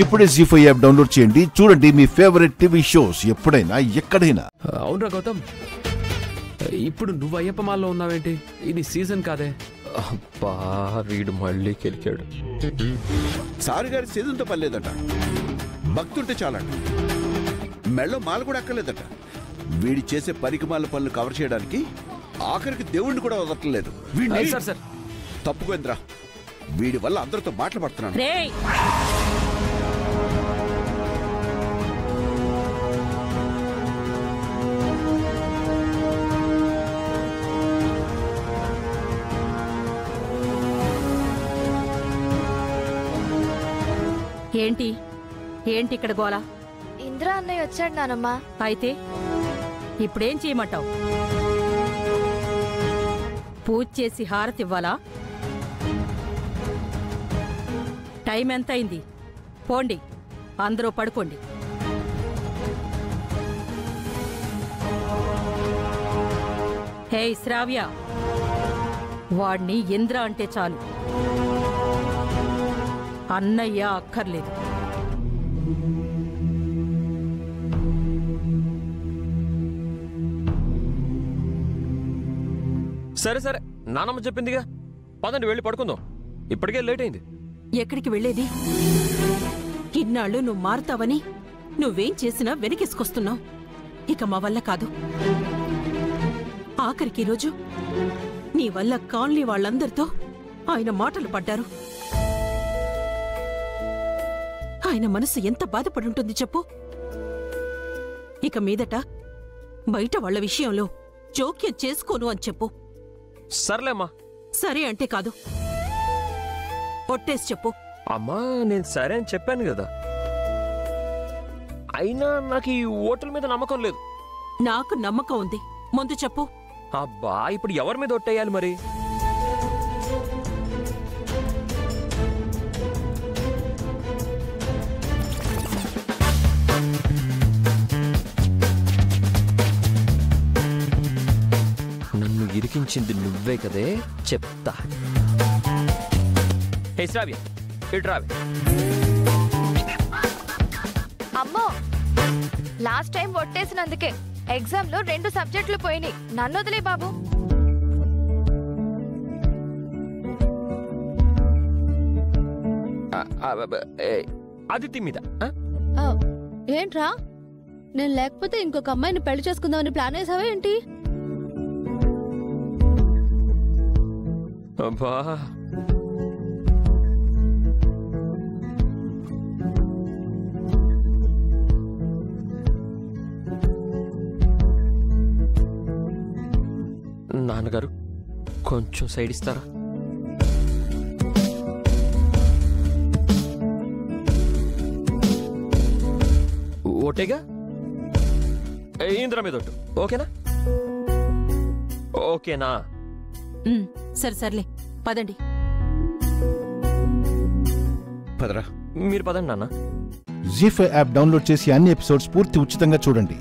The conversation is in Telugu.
ఇప్పుడే జీ5 యాప్ డౌన్లోడ్ చేయండి. చూడండి మీ ఫేవరెట్ టీవీ షోస్ ఎప్పుడైనా ఎక్కడైనా. అవునరా గౌతమ్, ఇప్పుడు నువ్వు అయ్యప్పమాల్లో ఉన్నావేంటి? ఇది సీజన్ కాదే. అబ్బా వీడు మళ్ళీ కెలికాడు. సారు గారి సీజన్తో పర్లేదట, భక్తుంటే చాలంట, మెళ్ళో మాల కూడా అక్కర్లేదట. వీడి చేసే పరికమాల పనులు కవర్ చేయడానికి ఆఖరికి దేవుణ్ణి కూడా వదలట్లేదు. సార్ తప్పుకోంద్రా, వీడి వల్ల అందరితో మాట్లాడుతున్నాను. ఏంటి ఏంటి ఇక్కడ గోలా? ఇంద్రా అన్నయ్య వచ్చాడు నానమ్మా. అయితే ఇప్పుడేం చేయమంటావు? పూజ చేసి హారతివ్వాలా? టైం ఎంతైంది? పోండి, అందరూ పడుకోండి. హే శ్రావ్య, వాణ్ణి ఇంద్ర అంటే చాలు, అన్నయ్య అక్కర్లేదు. సరే సరే, నానమ్మ చెప్పిందిగా, పదండి వెళ్ళి పడుకుందాం. ఇప్పటికే లేట్ అయింది. ఎక్కడికి వెళ్ళేది? ఇన్నాళ్ళు నువ్వు మారుతావని నువ్వేం చేసినా వెనకేసుకొస్తున్నావు. ఇక మా వల్ల కాదు. ఆఖరికి రోజు నీ వల్ల కాలనీ వాళ్ళందరితో ఆయన మాటలు పడ్డారు. ఆయన మనసు ఎంత బాధపడుంటుంది చెప్పు. ఇక మీదట బయట వాళ్ల విషయంలో జోక్యం చేసుకోను అని చెప్పు. సర్లేమ్మా. సరే అంటే కాదు, ఒట్టేసి చెప్పు. అమ్మా నేను సరే అని చెప్పాను కదా. అయినా నాకు ఈ ఓట్ల మీద నమ్మకం లేదు. నాకు నమ్మకం ఉంది, ముందు చెప్పు. అబ్బా ఇప్పుడు ఎవరి మీద ఒట్టేయాలి మరి? నన్ను ఇరికించింది నువ్వే కదే, చెప్తా. హే శ్రావ్య, ఇటు రావే. అమ్మో, లాస్ట్ టైం ఒట్టేసినందుకే ఎగ్జామ్ లో 2 సబ్జెక్టులు పోయినాయి. నన్ను వదిలే బాబు. ఆదిత్య మీద ఏంట్రా? నేను లేకపోతే ఇంకొక అమ్మాయిని పెళ్లి చేసుకుందామని ప్లాన్ వేసావా ఏంటి? అబ్బా నాన్నగారు కొంచెం సైడ్ ఇస్తారా? ఓటేగా, ఇంద్ర మీద ఒట్టు. ఓకేనా? ఓకేనా? సరే సర్లే, పదండి. పదరా. మీరు పదండి నాన్న. జీ5 యాప్ డౌన్లోడ్ చేసి అన్ని ఎపిసోడ్స్ పూర్తి ఉచితంగా చూడండి.